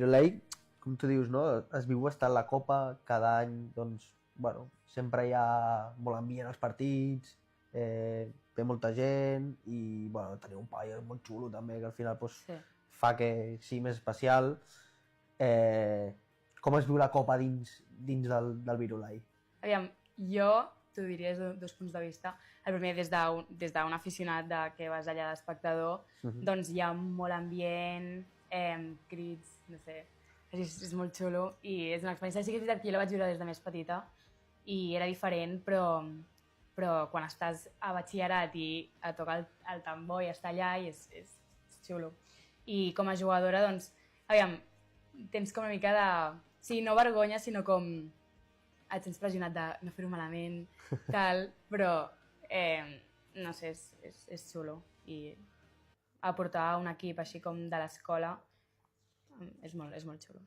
Virolei, com tu dius, no? Es viu estar a la Copa cada any, doncs, bueno, sempre hi ha molt ambient als partits, ve molta gent i, bueno, tenir un paio molt xulo també, que al final pues, Sí. fa que sigui més especial. Com es viu la Copa dins del Virolai? Aviam, jo t'ho diria des de dos punts de vista. El primer, des d'un aficionat que vas allà d'espectador, doncs hi ha molt ambient, crits, no sé, és molt xulo i és una experiència. Sí que és veritat que jo la vaig viure des de més petita i era diferent, però quan estàs a batxillerat i et toca el tambor i estar allà i és xulo. I com a jugadora, doncs, aviam, tens com una mica de... Sí, no vergonya, sinó com et sents pressionat de no fer-ho malament, tal, però no sé, és xulo i aportar un equip així com de l'escola és molt xulo.